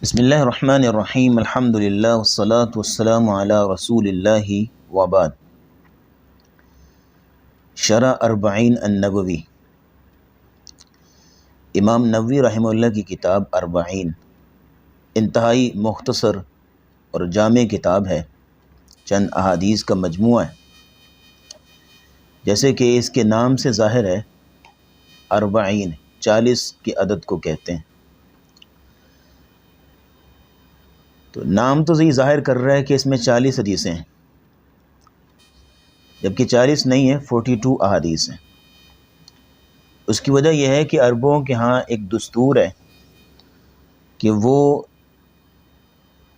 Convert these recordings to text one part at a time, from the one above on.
بسم اللہ الرحمن الرحیم الحمد للہ والصلاة والسلام علی رسول اللہ وبعد۔ شرح اربعین النووی، امام نووی رحمہ اللہ کی کتاب اربعین انتہائی مختصر اور جامع کتاب ہے، چند احادیث کا مجموعہ ہے۔ جیسے کہ اس کے نام سے ظاہر ہے، اربعین 40 کی عدد کو کہتے ہیں، تو نام تو صحیح ظاہر کر رہا ہے کہ اس میں 40 حدیثیں ہیں، جبکہ 40 نہیں ہے، 42 احادیث ہیں۔ اس کی وجہ یہ ہے کہ عربوں کے ہاں ایک دستور ہے کہ وہ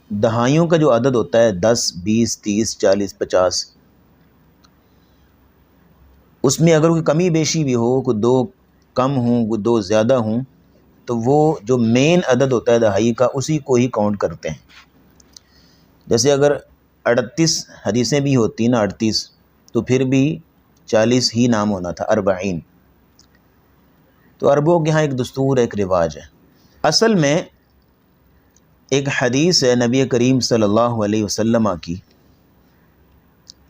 دہائیوں کا جو عدد ہوتا ہے 10 20 30 40 50، اس میں اگر کوئی کمی بیشی بھی ہو، کوئی 2 کم ہوں کوئی 2 زیادہ ہوں، تو وہ جو مین عدد ہوتا ہے دہائی کا اسی کو ہی کاؤنٹ کرتے ہیں۔ جیسے اگر 38 حدیثیں بھی ہوتی نا، 38، تو پھر بھی 40 ہی نام ہونا تھا، اربعین۔ تو عربوں کے ہاں ایک دستور ہے، ایک رواج ہے۔ اصل میں ایک حدیث ہے نبی کریم صلی اللہ علیہ وسلم کی،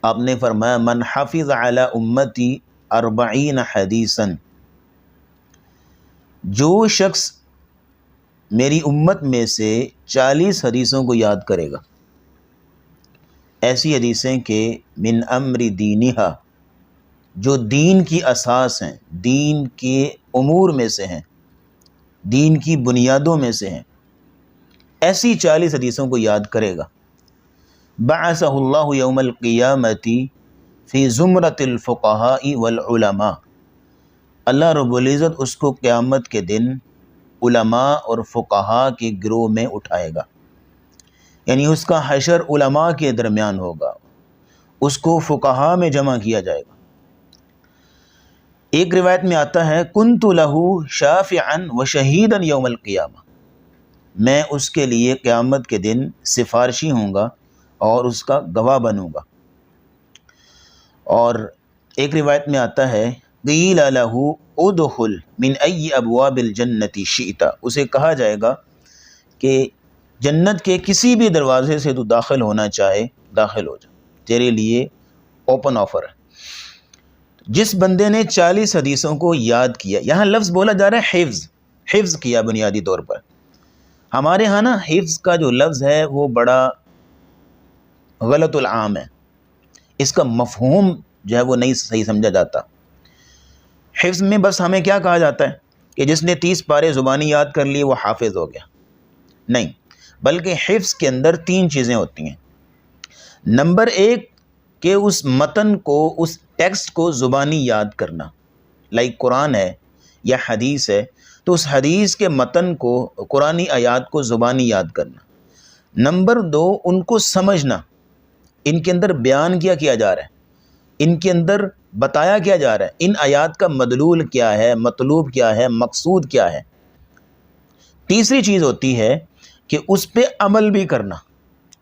آپ نے فرمایا من حفظ علی امتی 40 حدیثا، جو شخص میری امت میں سے 40 حدیثوں کو یاد کرے گا، ایسی حدیثیں کہ من امر دینہا، جو دین کی اساس ہیں، دین کے امور میں سے ہیں، دین کی بنیادوں میں سے ہیں، ایسی 40 حدیثوں کو یاد کرے گا، بعثہ اللہ یوم القیامۃ فی زمرۃ الفقہاء والعلماء، اللہ رب العزت اس کو قیامت کے دن علماء اور فقہاء کے گروہ میں اٹھائے گا، یعنی اس کا حشر علماء کے درمیان ہوگا، اس کو فقہاء میں جمع کیا جائے گا۔ ایک روایت میں آتا ہے کنت لہ شافعا و شہیدا یوم القیامہ، میں اس کے لیے قیامت کے دن سفارشی ہوں گا اور اس کا گواہ بنوں گا۔ اور ایک روایت میں آتا ہے قیل لہ ادخل من ای ابواب الجنۃ شئت، اسے کہا جائے گا کہ جنت کے کسی بھی دروازے سے تو داخل ہونا چاہے داخل ہو جا، تیرے لیے اوپن آفر ہے۔ جس بندے نے 40 حدیثوں کو یاد کیا، یہاں لفظ بولا جا رہا ہے حفظ کیا بنیادی طور پر۔ ہمارے ہاں نا حفظ کا جو لفظ ہے وہ بڑا غلط العام ہے، اس کا مفہوم جو ہے وہ نہیں صحیح سمجھا جاتا۔ حفظ میں بس ہمیں کیا کہا جاتا ہے کہ جس نے 30 پارے زبانی یاد کر لیے وہ حافظ ہو گیا، نہیں، بلکہ حفظ کے اندر 3 چیزیں ہوتی ہیں۔ نمبر 1 کہ اس متن کو، اس ٹیکسٹ کو زبانی یاد کرنا، لائک قرآن ہے یا حدیث ہے تو اس حدیث کے متن کو، قرآنی آیات کو زبانی یاد کرنا۔ نمبر 2 ان کو سمجھنا، ان کے اندر بیان کیا جا رہا ہے، ان کے اندر بتایا کیا جا رہا ہے، ان آیات کا مدلول کیا ہے، مطلوب کیا ہے، مقصود کیا ہے۔ تیسری چیز ہوتی ہے کہ اس پہ عمل بھی کرنا،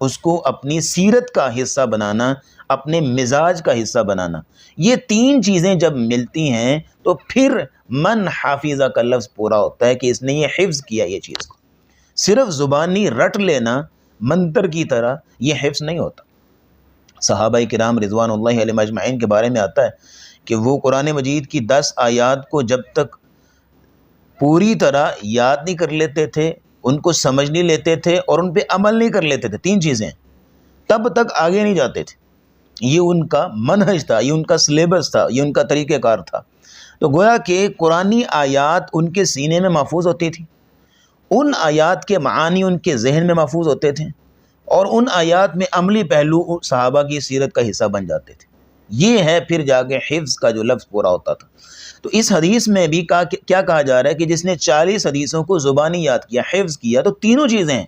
اس کو اپنی سیرت کا حصہ بنانا، اپنے مزاج کا حصہ بنانا۔ یہ 3 چیزیں جب ملتی ہیں تو پھر من حافظہ کا لفظ پورا ہوتا ہے کہ اس نے یہ حفظ کیا یہ چیز کو۔ صرف زبانی رٹ لینا منتر کی طرح یہ حفظ نہیں ہوتا۔ صحابہ کرام رضوان اللہ علیہم اجمعین کے بارے میں آتا ہے کہ وہ قرآن مجید کی 10 آیات کو جب تک پوری طرح یاد نہیں کر لیتے تھے، ان کو سمجھ نہیں لیتے تھے اور ان پہ عمل نہیں کر لیتے تھے، 3 چیزیں، تب تک آگے نہیں جاتے تھے۔ یہ ان کا منہج تھا، یہ ان کا سلیبس تھا، یہ ان کا طریقہ کار تھا۔ تو گویا کہ قرآنی آیات ان کے سینے میں محفوظ ہوتی تھی، ان آیات کے معانی ان کے ذہن میں محفوظ ہوتے تھے، اور ان آیات میں عملی پہلو صحابہ کی سیرت کا حصہ بن جاتے تھے۔ یہ ہے پھر جا کے حفظ کا جو لفظ پورا ہوتا تھا۔ تو اس حدیث میں بھی کیا کہا جا رہا ہے کہ جس نے 40 حدیثوں کو زبانی یاد کیا، حفظ کیا، تو تینوں چیزیں ہیں،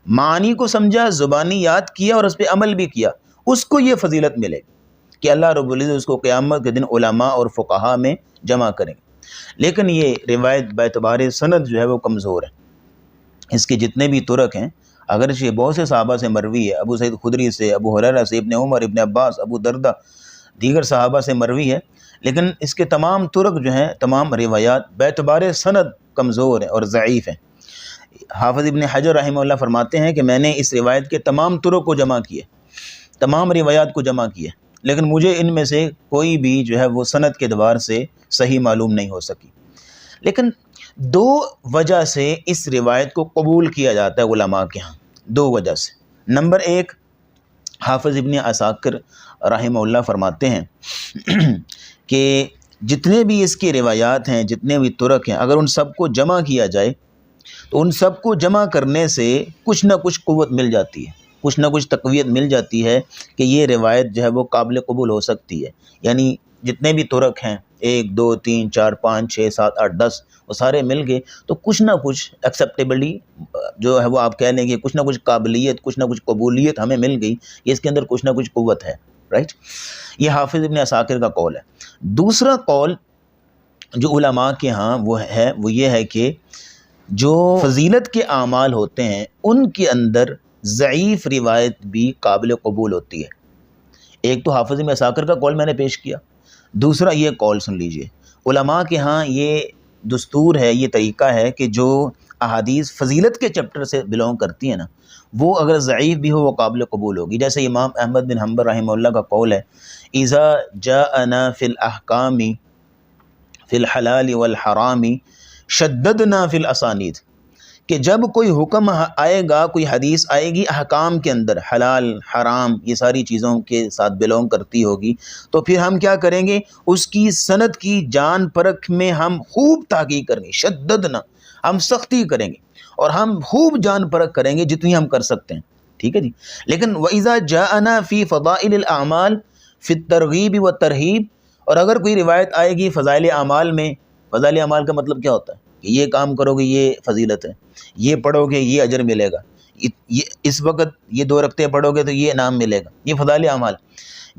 معنی کو سمجھا، زبانی یاد کیا اور اس پہ عمل بھی کیا، اس کو یہ فضیلت ملے گی کہ اللہ رب العزت اس کو قیامت کے دن علماء اور فقہاء میں جمع کریں گے۔ لیکن یہ روایت باعتبار سند جو ہے وہ کمزور ہے، اس کے جتنے بھی طرق ہیں، اگرچہ بہت سے صحابہ سے مروی ہے، ابو سعید خدری سے، ابو ہریرہ سے، ابن عمر، ابن عباس، ابو دردہ، دیگر صحابہ سے مروی ہے، لیکن اس کے تمام طرق جو ہیں، تمام روایات باعتبار سند کمزور ہیں اور ضعیف ہیں۔ حافظ ابن حجر رحمہ اللہ فرماتے ہیں کہ میں نے اس روایت کے تمام طرق کو جمع کیے، تمام روایات کو جمع کیے، لیکن مجھے ان میں سے کوئی بھی جو ہے وہ سند کے اعتبار سے صحیح معلوم نہیں ہو سکی۔ لیکن دو وجہ سے اس روایت کو قبول کیا جاتا ہے علماء کے ہاں، دو وجہ سے۔ نمبر ایک، حافظ ابن عساکر رحمہ اللہ فرماتے ہیں کہ جتنے بھی اس کی روایات ہیں، جتنے بھی طرق ہیں، اگر ان سب کو جمع کیا جائے تو ان سب کو جمع کرنے سے کچھ نہ کچھ قوت مل جاتی ہے، کچھ نہ کچھ تقویت مل جاتی ہے کہ یہ روایت جو ہے وہ قابل قبول ہو سکتی ہے۔ یعنی جتنے بھی طرق ہیں، 1 2 3 4 5 6 7 8 10، وہ سارے مل گئے تو کچھ نہ کچھ ایکسیپٹیبلی جو ہے وہ آپ کہہ لیں کہ کچھ نہ کچھ قابلیت، کچھ نہ کچھ قبولیت ہمیں مل گئی، اس کے اندر کچھ نہ کچھ قوت ہے، رائٹ۔ یہ حافظ ابن عساکر کا قول ہے۔ دوسرا قول جو علماء کے ہاں وہ یہ ہے کہ جو فضیلت کے اعمال ہوتے ہیں ان کے اندر ضعیف روایت بھی قابل قبول ہوتی ہے۔ ایک تو حافظ ابن عساکر کا قول میں نے پیش کیا، دوسرا یہ قول سن لیجئے، علماء کے ہاں یہ دستور ہے، یہ طریقہ ہے کہ جو احادیث فضیلت کے چیپٹر سے بلونگ کرتی ہیں نا، وہ اگر ضعیف بھی ہو وہ قابل قبول ہوگی۔ جیسے امام احمد بن حنبل رحمہ اللہ کا قول ہے، اذا جاءنا فی الاحکام فی الحلال والحرام شددنا فی الاسانید، کہ جب کوئی حکم آئے گا، کوئی حدیث آئے گی احکام کے اندر، حلال حرام یہ ساری چیزوں کے ساتھ بلونگ کرتی ہوگی، تو پھر ہم کیا کریں گے، اس کی سند کی جان پرکھ میں ہم خوب تحقیق کریں گے، شددنا، ہم سختی کریں گے اور ہم خوب جان پرکھ کریں گے جتنی ہم کر سکتے ہیں، ٹھیک ہے جی۔ لیکن وَإِذَا جَاءَنَا فِي فَضَائِلِ الْأَعْمَالِ فِي التَّرْغِيبِ وَالتَّرْهِيبِ، اور اگر کوئی روایت آئے گی فضائل اعمال میں، فضائل اعمال کا مطلب کیا ہوتا ہے کہ یہ کام کرو گے یہ فضیلت ہے، یہ پڑھو گے یہ اجر ملے گا، اس وقت یہ 2 رکعتیں پڑھو گے تو یہ انعام ملے گا، یہ فضائل اعمال،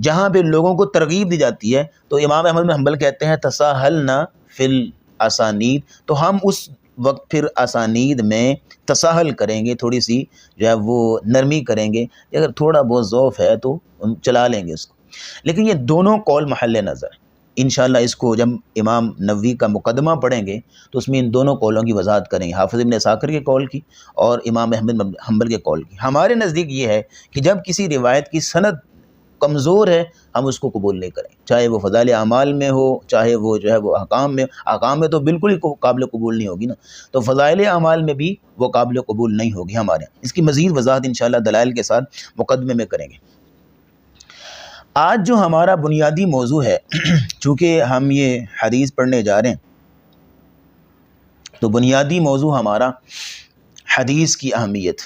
جہاں پہ لوگوں کو ترغیب دی جاتی ہے، تو امام احمد بن حنبل کہتے ہیں تساہلنا فی الاسانید، تو ہم اس وقت پھر اسانید میں تساہل کریں گے، تھوڑی سی جو ہے وہ نرمی کریں گے، اگر تھوڑا بہت ضعف ہے تو ہم چلا لیں گے اس کو۔ لیکن یہ دونوں قول محل نظر ہیں، انشاءاللہ اس کو جب امام نووی کا مقدمہ پڑھیں گے تو اس میں ان دونوں قولوں کی وضاحت کریں گے، حافظ ابن عساکر کے قول کی اور امام احمد بن حنبل کے قول کی۔ ہمارے نزدیک یہ ہے کہ جب کسی روایت کی سند کمزور ہے ہم اس کو قبول نہیں کریں، چاہے وہ فضائل اعمال میں ہو، چاہے وہ جو ہے وہ احکام میں، احکام میں تو بالکل ہی قابل قبول نہیں ہوگی نا، تو فضائل اعمال میں بھی وہ قابل قبول نہیں ہوگی ہمارے یہاں۔ اس کی مزید وضاحت انشاءاللہ دلائل کے ساتھ مقدمے میں کریں گے۔ آج جو ہمارا بنیادی موضوع ہے، چونکہ ہم یہ حدیث پڑھنے جا رہے ہیں تو بنیادی موضوع ہمارا حدیث کی اہمیت،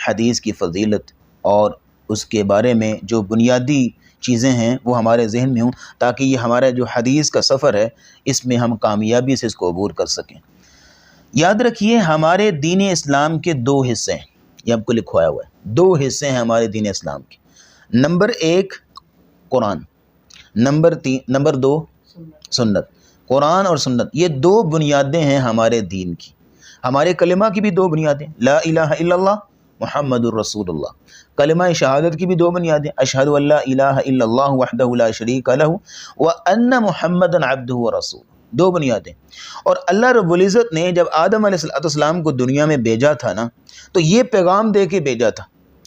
حدیث کی فضیلت اور اس کے بارے میں جو بنیادی چیزیں ہیں وہ ہمارے ذہن میں ہوں، تاکہ یہ ہمارا جو حدیث کا سفر ہے اس میں ہم کامیابی سے اس کو عبور کر سکیں۔ یاد رکھیے ہمارے دین اسلام کے 2 حصے ہیں، یہ آپ کو لکھوایا ہوا ہے، 2 حصے ہیں ہمارے دین اسلام کے۔ نمبر 1 قرآن، نمبر 2 سنت۔ قرآن اور سنت یہ 2 بنیادیں ہیں ہمارے دین کی، ہمارے کلمہ کی بھی 2 بنیادیں، لا الہ الا اللہ محمد الرسول اللہ، کلمہ شہادت کی بھی 2 بنیادیں، اشہد ان لا الہ الا اللہ وحدہ لا شریک لہ وان محمدا عبدہ ورسولہ، 2 بنیادیں۔ اور اللہ رب العزت نے جب آدم علیہ السلام کو دنیا میں بھیجا تھا نا، تو یہ پیغام دے کے بھیجا تھا،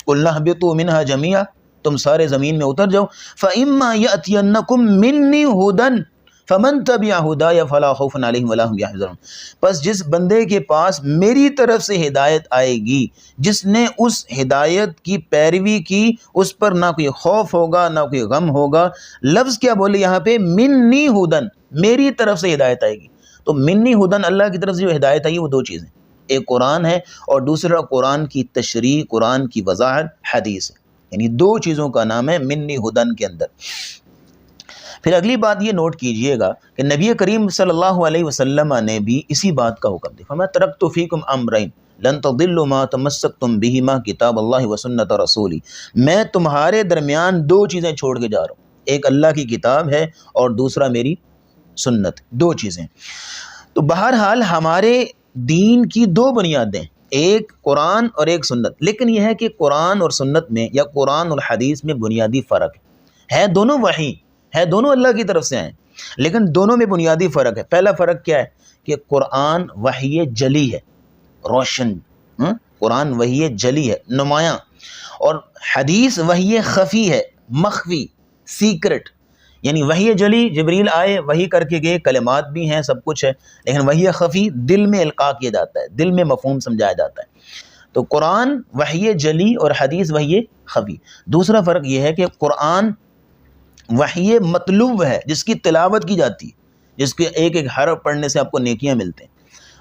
قُلْنَا اهْبِطُوا مِنْهَا جَمِيعًا، تم سارے زمین میں اتر جاؤ، فَإِمَّا يَأْتِيَنَّكُم مِّنِّي هُدًى فَمَن تَبِعَ هُدَايَ فَلَا خَوْفٌ عَلَيْهِمْ وَلَا هُمْ يَحْزَنُونَ، پس جس بندے کے پاس میری طرف سے ہدایت آئے گی، جس نے اس ہدایت کی پیروی کی، اس پر نہ کوئی خوف ہوگا نہ کوئی غم ہوگا۔ لفظ کیا بولے یہاں پہ، منی ہدن، میری طرف سے ہدایت آئے گی۔ تو منی ہدن، اللہ کی طرف سے جو ہدایت آئی ہے وہ 2 چیزیں، ایک قرآن ہے اور دوسرا قرآن کی تشریح، قرآن کی وضاحت حدیث ہے، یعنی 2 چیزوں کا نام ہے منی ہدن کے اندر۔ پھر اگلی بات یہ نوٹ کیجئے گا کہ نبی کریم صلی اللہ علیہ وسلم نے بھی اسی بات کا حکم دیا، فَمَا تَرَكْتُ فِيكُمْ أَمْرَيْنِ لَن تَضِلُّوا مَا تَمَسَّكْتُمْ بِهِمَا كِتَابَ اللَّهِ وَسُنَّةَ رَسُولِهِ، میں تمہارے درمیان 2 چیزیں چھوڑ کے جا رہا ہوں، ایک اللہ کی کتاب ہے اور دوسرا میری سنت، 2 چیزیں۔ تو بہرحال ہمارے دین کی 2 بنیادیں، ایک قرآن اور ایک سنت، لیکن یہ ہے کہ قرآن اور سنت میں یا قرآن اور حدیث میں بنیادی فرق ہے دونوں وحی ہے، دونوں اللہ کی طرف سے ہیں، لیکن دونوں میں بنیادی فرق ہے۔ پہلا فرق کیا ہے کہ قرآن وحی جلی ہے، روشن قرآن وحی جلی ہے، نمایاں، اور حدیث وحی خفی ہے، مخفی، سیکرٹ. یعنی وحی جلی جبریل آئے وحی کر کے گئے، کلمات بھی ہیں، سب کچھ ہے، لیکن وحی خفی دل میں القاء کیا جاتا ہے، دل میں مفہوم سمجھایا جاتا ہے. تو قرآن وحی جلی اور حدیث وحی خفی. دوسرا فرق یہ ہے کہ قرآن وحی مطلوب ہے، جس کی تلاوت کی جاتی ہے، جس کے ایک ایک حرف پڑھنے سے آپ کو نیکیاں ملتے ہیں.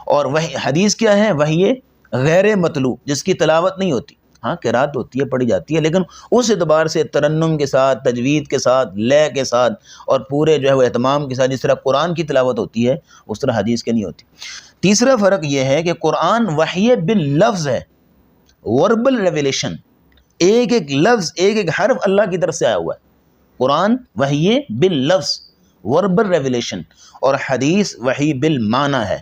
اور وحی حدیث کیا ہے؟ وحی غیر مطلوب، جس کی تلاوت نہیں ہوتی، ہاں قرات ہوتی ہے، پڑھی جاتی ہے، لیکن اس اعتبار سے ترنم کے ساتھ، تجوید کے ساتھ، لے کے ساتھ، اور پورے جو ہے وہ اہتمام کے ساتھ جس طرح قرآن کی تلاوت ہوتی ہے اس طرح حدیث کے نہیں ہوتی. تیسرا فرق یہ ہے کہ قرآن وحی باللفظ ہے، وربل ریویلیشن، ایک ایک لفظ، ایک ایک حرف اللہ کی طرف سے آیا ہوا ہے. قرآن وحی باللفظ، وربل ریویلیشن، اور حدیث وحی بالمعنی ہے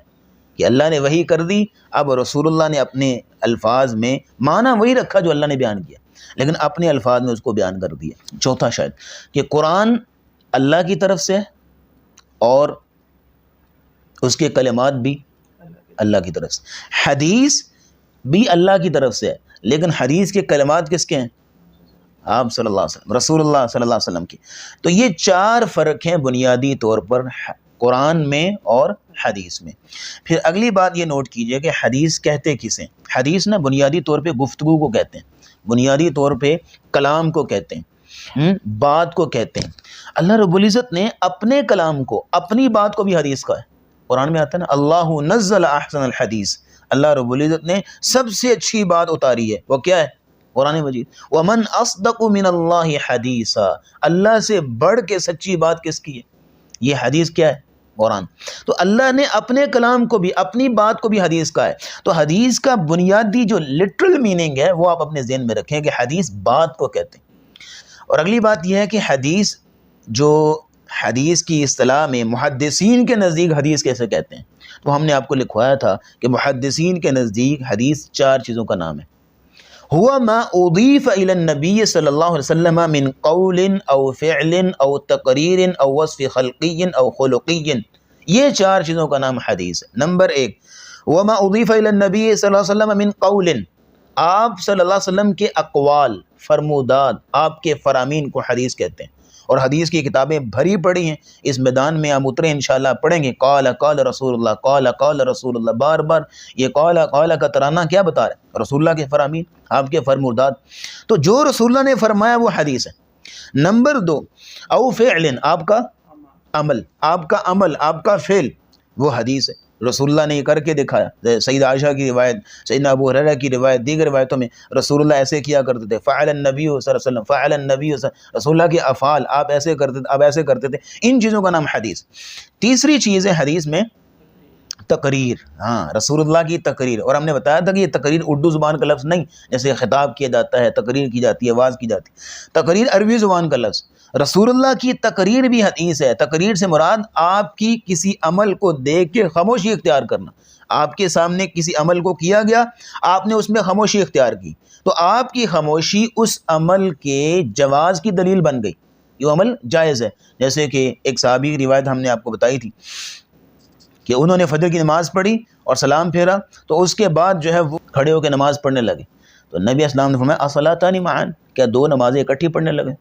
کہ اللہ نے وحی کر دی، اب رسول اللہ نے اپنے الفاظ میں معنی وہی رکھا جو اللہ نے بیان کیا، لیکن اپنے الفاظ میں اس کو بیان کر دیا. چوتھا شاید کہ قرآن اللہ کی طرف سے اور اس کے کلمات بھی اللہ کی طرف سے، حدیث بھی اللہ کی طرف سے ہے، لیکن حدیث کے کلمات کس کے ہیں؟ آپ صلی اللہ علیہ وسلم، رسول اللہ صلی اللہ علیہ وسلم کی. تو یہ چار فرق ہیں بنیادی طور پر قرآن میں اور حدیث میں. پھر اگلی بات یہ نوٹ کیجئے کہ حدیث کہتے کسے؟ حدیث نا بنیادی طور پہ گفتگو کو کہتے ہیں، بنیادی طور پہ کلام کو کہتے ہیں، بات کو کہتے ہیں. اللہ رب العزت نے اپنے کلام کو، اپنی بات کو بھی حدیث کا ہے. قرآن میں آتا ہے نا اللہ نزل احسن الحدیث، اللہ رب العزت نے سب سے اچھی بات اتاری ہے، وہ کیا ہے؟ قرآن مجید. وَمَنْ أَصْدَقُ مِنَ اللَّهِ حَدِيثًا، اللہ سے بڑھ کے سچی بات کس کی ہے؟ یہ حدیث کیا ہے؟ قرآن. تو اللہ نے اپنے کلام کو بھی، اپنی بات کو بھی حدیث کا ہے. تو حدیث کا بنیادی جو لٹرل میننگ ہے وہ آپ اپنے ذہن میں رکھیں کہ حدیث بات کو کہتے ہیں. اور اگلی بات یہ ہے کہ حدیث، جو حدیث کی اصطلاح میں محدثین کے نزدیک حدیث کیسے کہتے ہیں، تو ہم نے آپ کو لکھوایا تھا کہ محدثین کے نزدیک حدیث چار چیزوں کا نام ہے. ہوا ما اضیف الی النبی صلی اللہ علیہ وسلم من قول او فعل او تقریر او وصف خلقی او خلقی، یہ چار چیزوں کا نام حدیث ہے. نمبر ایک، وما اضیف الی النبی صلی اللہ علیہ وسلم من قول، آپ صلی اللہ علیہ وسلم کے اقوال، فرمودات، آپ کے فرامین کو حدیث کہتے ہیں. اور حدیث کی کتابیں بھری پڑی ہیں، اس میدان میں ہم اترے انشاءاللہ پڑھیں گے. قال قال رسول اللہ، قال قال رسول اللہ، بار بار یہ قال قال کا ترانہ کیا بتا رہا ہے؟ رسول اللہ کے فرامین، آپ کے فرمودات. تو جو رسول اللہ نے فرمایا وہ حدیث ہے. نمبر دو، او فعل، آپ کا عمل، آپ کا عمل، آپ کا فعل، وہ حدیث ہے. رسول اللہ نے یہ کر کے دکھایا. سیدہ عائشہ کی روایت، سیدنا ابو ہریرہ کی روایت، دیگر روایتوں میں رسول اللہ ایسے کیا کرتے تھے. فعل النبی صلی اللہ علیہ وسلم، فعل النبی، رسول اللہ کے افعال، آپ ایسے کرتے تھے، آپ ایسے کرتے تھے. ان چیزوں کا نام حدیث. تیسری چیز ہے حدیث میں تقریر. ہاں، رسول اللہ کی تقریر. اور ہم نے بتایا تھا کہ یہ تقریر اردو زبان کا لفظ نہیں، جیسے خطاب کیا جاتا ہے، تقریر کی جاتی ہے، آواز کی جاتی ہے. تقریر عربی زبان کا لفظ. رسول اللہ کی تقریر بھی حدیث ہے. تقریر سے مراد آپ کی کسی عمل کو دیکھ کے خاموشی اختیار کرنا. آپ کے سامنے کسی عمل کو کیا گیا، آپ نے اس میں خاموشی اختیار کی، تو آپ کی خاموشی اس عمل کے جواز کی دلیل بن گئی، یہ عمل جائز ہے. جیسے کہ ایک صحابی کی روایت ہم نے آپ کو بتائی تھی کہ انہوں نے فجر کی نماز پڑھی اور سلام پھیرا، تو اس کے بعد جو ہے وہ کھڑے ہو کے نماز پڑھنے لگے. تو نبی اسلام نے فرمایا اصلاتان معاً، کیا دو نمازیں اکٹھی پڑھنے لگے؟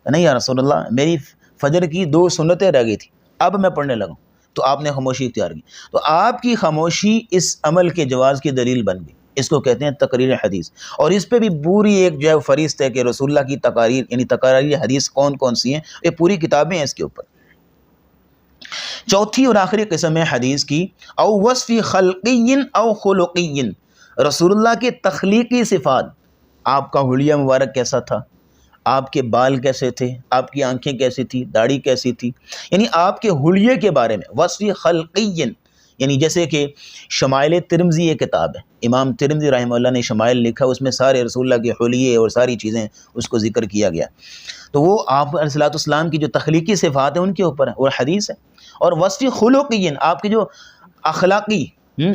نہیں یا رسول اللہ، میری فجر کی دو سنتیں رہ گئی تھی، اب میں پڑھنے لگا. تو آپ نے خاموشی اختیار کی، تو آپ کی خاموشی اس عمل کے جواز کی دلیل بن گئی. اس کو کہتے ہیں تقریر حدیث. اور اس پہ بھی پوری ایک جو ہے فہرست ہے کہ رسول اللہ کی تقاریر، یعنی تقاریر حدیث کون کون سی ہیں، یہ پوری کتابیں ہیں اس کے اوپر. چوتھی اور آخری قسم ہے حدیث کی، او وصف خلقی او خلقی، رسول اللہ کے تخلیقی صفات. آپ کا حلیہ مبارک کیسا تھا، آپ کے بال کیسے تھے، آپ کی آنکھیں کیسی تھی، داڑھی کیسی تھی، یعنی آپ کے حلیے کے بارے میں. وصف خلقی، یعنی جیسے کہ شمائل ترمذی یہ کتاب ہے، امام ترمذی رحمہ اللہ نے شمائل لکھا، اس میں سارے رسول اللہ کے حلیے اور ساری چیزیں اس کو ذکر کیا گیا. تو وہ آپ علیہ الصلوۃ والسلام کی جو تخلیقی صفات ہیں ان کے اوپر ہے اور حدیث ہے. اور وصف خلقی، آپ کے جو اخلاقی،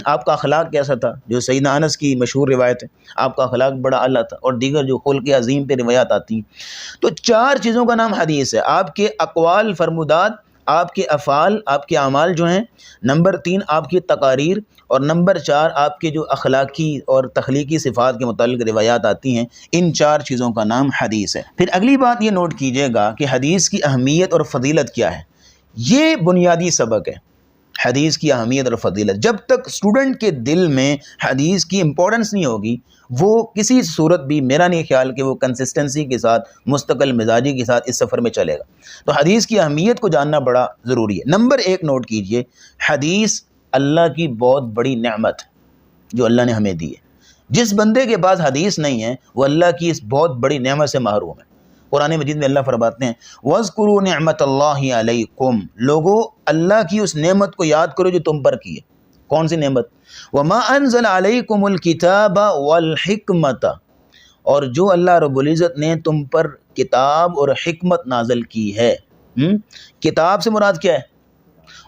آپ کا اخلاق کیسا تھا، جو سیدنا انس کی مشہور روایت ہے، آپ کا اخلاق بڑا اعلیٰ تھا، اور دیگر جو خلق عظیم پہ روایات آتی ہیں. تو چار چیزوں کا نام حدیث ہے. آپ کے اقوال، فرمودات، آپ کے افعال، آپ کے اعمال جو ہیں، نمبر 3 آپ کی تقاریر، اور نمبر 4 آپ کے جو اخلاقی اور تخلیقی صفات کے متعلق روایات آتی ہیں، ان 4 چیزوں کا نام حدیث ہے۔ پھر اگلی بات یہ نوٹ کیجئے گا کہ حدیث کی اہمیت اور فضیلت کیا ہے۔ یہ بنیادی سبق ہے، حدیث کی اہمیت اور فضیلت۔ جب تک اسٹوڈنٹ کے دل میں حدیث کی امپورٹنس نہیں ہوگی، وہ کسی صورت بھی، میرا نہیں خیال کہ وہ کنسسٹنسی کے ساتھ، مستقل مزاجی کے ساتھ اس سفر میں چلے گا۔ تو حدیث کی اہمیت کو جاننا بڑا ضروری ہے۔ نمبر 1 نوٹ کیجئے، حدیث اللہ کی بہت بڑی نعمت جو اللہ نے ہمیں دی ہے۔ جس بندے کے پاس حدیث نہیں ہے وہ اللہ کی اس بہت بڑی نعمت سے محروم ہے۔ قرآن مجید میں اللہ فرماتے ہیں وَاذْكُرُوا نِعْمَةَ اللَّهِ عَلَيْكُمْ، لوگو اللہ کی اس نعمت کو یاد کرو جو تم پر کی ہے۔ کون سی نعمت؟ وَمَا أَنزَلَ عَلَيْكُمُ الْكِتَابَ وَالْحِكْمَةَ، اور جو اللہ رب العزت نے تم پر کتاب اور حکمت نازل کی ہے۔ کتاب سے مراد کیا ہے؟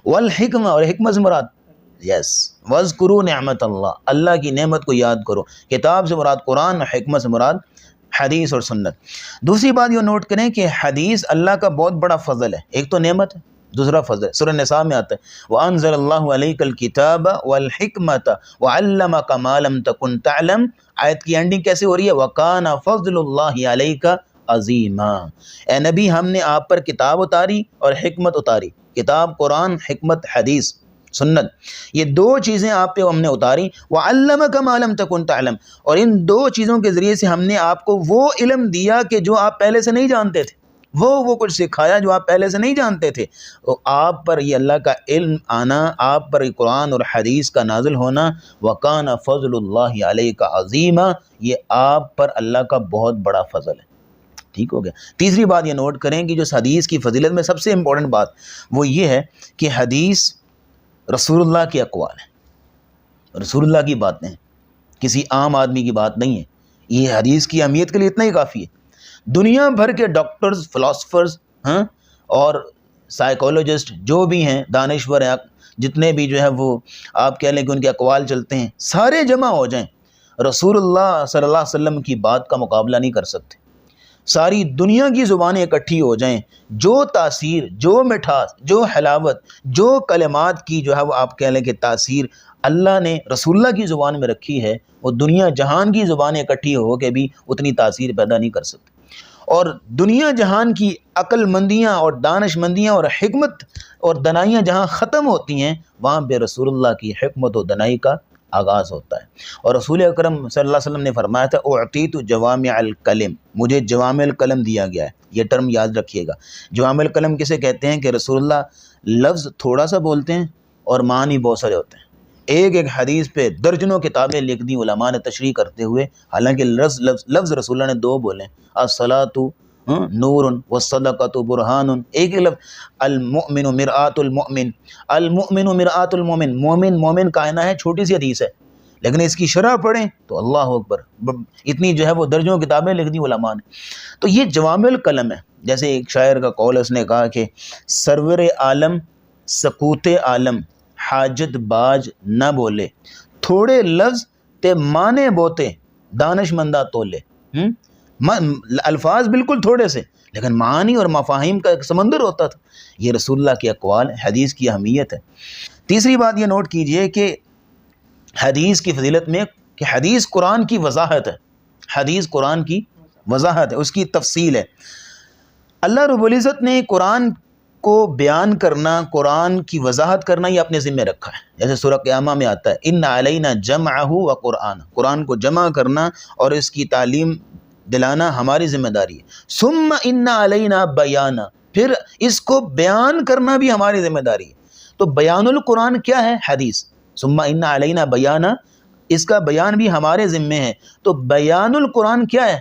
والحکمہ، اور حکمت سے مراد یس وَاذْكُرُوا نِعْمَةَ اللَّهِ، اللہ کی نعمت کو یاد کرو۔ کتاب سے مراد قرآن، حکمت سے مراد حدیث اور سنت۔ دوسری بات یہ نوٹ کریں کہ حدیث اللہ کا بہت بڑا فضل ہے۔ ایک تو نعمت ہے، دوسرا فضل ہے۔ سورہ نساء میں آتا ہے وَأَنزَلَ اللَّهُ عَلَيْكَ الْكِتَابَ وَالْحِكْمَةَ وَعَلَّمَكَ مَا لَمْ تَكُنْ تَعْلَمْ۔ آیت کی اینڈنگ کیسے ہو رہی ہے؟ وَكَانَ فَضْلُ اللَّهِ عَلَيْكَ عَظِيمًا، اے نبی ہم نے آپ پر کتاب اتاری اور حکمت اتاری۔ کتاب قرآن، حکمت حدیث سنت، یہ 2 چیزیں آپ پہ ہم نے اتاری۔ وَعَلَّمَكَ مَا لَمْ تَكُنْ تَعْلَمْ، اور ان 2 چیزوں کے ذریعے سے ہم نے آپ کو وہ علم دیا کہ جو آپ پہلے سے نہیں جانتے تھے، وہ کچھ سکھایا جو آپ پہلے سے نہیں جانتے تھے۔ تو آپ پر یہ اللہ کا علم آنا، آپ پر قرآن اور حدیث کا نازل ہونا، وَكَانَ فَضْلُ اللَّهِ عَلَيْكَ عَظِيمًا، یہ آپ پر اللہ کا بہت بڑا فضل ہے۔ ٹھیک ہو گیا۔ تیسری بات یہ نوٹ کریں کہ جو حدیث کی فضیلت میں سب سے امپورٹنٹ بات وہ یہ ہے کہ حدیث رسول اللہ کے اقوال ہیں، رسول اللہ کی باتیں ہیں، کسی عام آدمی کی بات نہیں ہے۔ یہ حدیث کی اہمیت کے لیے اتنا ہی کافی ہے۔ دنیا بھر کے ڈاکٹرز، فلاسفرز اور سائیکولوجسٹ جو بھی ہیں، دانشور ہیں، جتنے بھی جو ہے وہ آپ کہہ لیں کہ ان کے اقوال چلتے ہیں، سارے جمع ہو جائیں، رسول اللہ صلی اللہ علیہ وسلم کی بات کا مقابلہ نہیں کر سکتے۔ ساری دنیا کی زبانیں اکٹھی ہو جائیں، جو تاثیر، جو مٹھاس، جو حلاوت، جو کلمات کی جو ہے وہ آپ کہہ لیں کہ تاثیر اللہ نے رسول اللہ کی زبان میں رکھی ہے، وہ دنیا جہان کی زبانیں اکٹھی ہو کے بھی اتنی تاثیر پیدا نہیں کر سکتی۔ اور دنیا جہان کی عقل مندیاں اور دانش مندیاں اور حکمت اور دنائیاں جہاں ختم ہوتی ہیں، وہاں پہ رسول اللہ کی حکمت و دنائی کا آغاز ہوتا ہے۔ اور رسول اکرم صلی اللہ علیہ وسلم نے فرمایا تھا اعطیت جوامع الکلم، مجھے جوامع الکلم دیا گیا ہے۔ یہ ٹرم یاد رکھیے گا۔ جوامع الکلم کسے کہتے ہیں کہ رسول اللہ لفظ تھوڑا سا بولتے ہیں اور معنی بہت سارے ہوتے ہیں۔ ایک حدیث پہ درجنوں کتابیں لکھ دی علماء نے تشریح کرتے ہوئے، حالانکہ لفظ رسول اللہ نے 2 بولے، الصلاۃ نور والصدقۃ برہان۔ ایک لفظ المؤمن مرآۃ المؤمن، المؤمن مرآۃ المؤمن، مومن کا آئینہ ہے، چھوٹی سی حدیث ہے، لیکن اس کی شرح پڑھیں تو اللہ اکبر، اتنی جو ہے وہ درجنوں کتابیں لکھ دی علماء نے۔ تو یہ جوامع الکلم ہے۔ جیسے ایک شاعر کا قول، اس نے کہا کہ سرور عالم سکوت عالم حاجت باج نہ بولے، تھوڑے لفظ تے مانے بوتے دانش مندہ تولے۔ الفاظ بالکل تھوڑے سے، لیکن معانی اور مفاہیم کا ایک سمندر ہوتا تھا۔ یہ رسول اللہ کے اقوال، حدیث کی اہمیت ہے۔ تیسری بات یہ نوٹ کیجئے کہ حدیث کی فضیلت میں کہ حدیث قرآن کی وضاحت ہے، حدیث قرآن کی وضاحت ہے، اس کی تفصیل ہے۔ اللہ رب العزت نے قرآن کو بیان کرنا، قرآن کی وضاحت کرنا، یہ اپنے ذمہ رکھا ہے۔ جیسے سورہ قیامہ میں آتا ہے ان علینا جمعہ و قرآن، قرآن کو جمع کرنا اور اس کی تعلیم دلانا ہماری ذمہ داری ہے۔ ثم ان علینا بیانہ، پھر اس کو بیان کرنا بھی ہماری ذمہ داری ہے۔ تو بیان القرآن کیا ہے؟ حدیث۔ ثم ان علینا بیانہ، اس کا بیان بھی ہمارے ذمے ہے۔ تو بیان القرآن کیا ہے؟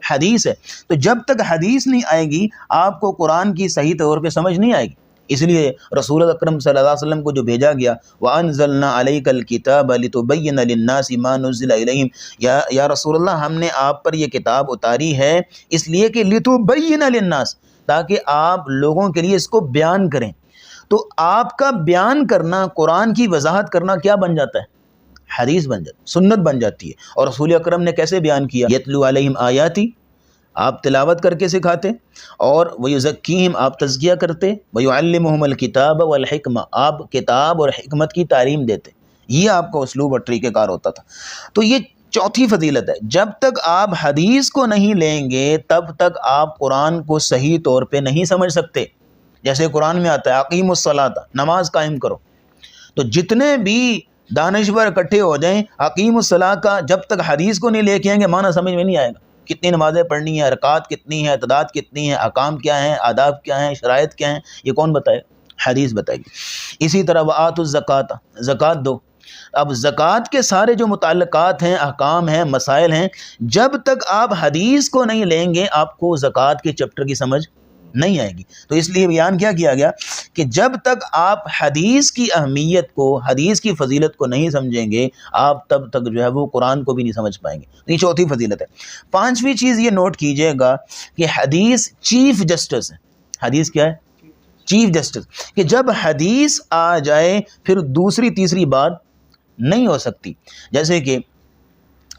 حدیث ہے۔ تو جب تک حدیث نہیں آئے گی آپ کو قرآن کی صحیح طور پہ سمجھ نہیں آئے گی۔ اس لیے رسول اکرم صلی اللہ علیہ وسلم کو جو بھیجا گیا وَأَنزَلْنَا عَلَيْكَ الْكِتَابَ لِتُبَيِّنَ لِلنَّاسِ مَا نُزِّلَ إِلَيْهِمْ، یا رسول اللہ ہم نے آپ پر یہ کتاب اتاری ہے اس لیے کہ لِتُبَيِّنَ لِلنَّاسِ، تاکہ آپ لوگوں کے لیے اس کو بیان کریں۔ تو آپ کا بیان کرنا، قرآن کی وضاحت کرنا کیا بن جاتا ہے؟ حدیث بن جاتی، سنت بن جاتی ہے۔ اور رسول اکرم نے کیسے بیان کیا؟ یتلو علیہم آیاتی، آپ تلاوت کر کے سکھاتے، اور وَيُزَكِّيهِمْ آپ تزکیہ کرتے، وَيُعَلِّمُهُمُ الْكِتَابَ وَالْحِكْمَةَ آپ کتاب اور حکمت کی تعلیم دیتے۔ یہ آپ کا اسلوب اور طریقہ کار ہوتا تھا۔ تو یہ چوتھی فضیلت ہے، جب تک آپ حدیث کو نہیں لیں گے تب تک آپ قرآن کو صحیح طور پہ نہیں سمجھ سکتے۔ جیسے قرآن میں آتا ہے اقیموا الصلاۃ، نماز قائم کرو، تو جتنے بھی دانشور اکٹھے ہو جائیں اقیموا الصلاۃ کا جب تک حدیث کو نہیں لے کے آئیں گے معنی سمجھ میں نہیں آئے گا۔ کتنی نمازیں پڑھنی ہیں، رکعات کتنی ہیں، تعداد کتنی ہے، احکام کیا ہیں، آداب کیا ہیں، شرائط کیا ہیں، یہ کون بتائے گا؟ حدیث بتائے گی۔ اسی طرح وآتوا الزکوٰۃ، زکوٰۃ دو۔ اب زکوٰۃ کے سارے جو متعلقات ہیں، احکام ہیں، مسائل ہیں، جب تک آپ حدیث کو نہیں لیں گے آپ کو زکوٰۃ کے چیپٹر کی سمجھ نہیں آئے گی۔ تو اس لیے بیان کیا کیا گیا کہ جب تک آپ حدیث کی اہمیت کو، حدیث کی فضیلت کو نہیں سمجھیں گے آپ تب تک جو ہے وہ قرآن کو بھی نہیں سمجھ پائیں گے۔ تو یہ چوتھی فضیلت ہے۔ پانچویں چیز یہ نوٹ کیجئے گا کہ حدیث چیف جسٹس ہے۔ حدیث کیا ہے؟ چیف جسٹس، کہ جب حدیث آ جائے پھر دوسری تیسری بات نہیں ہو سکتی۔ جیسے کہ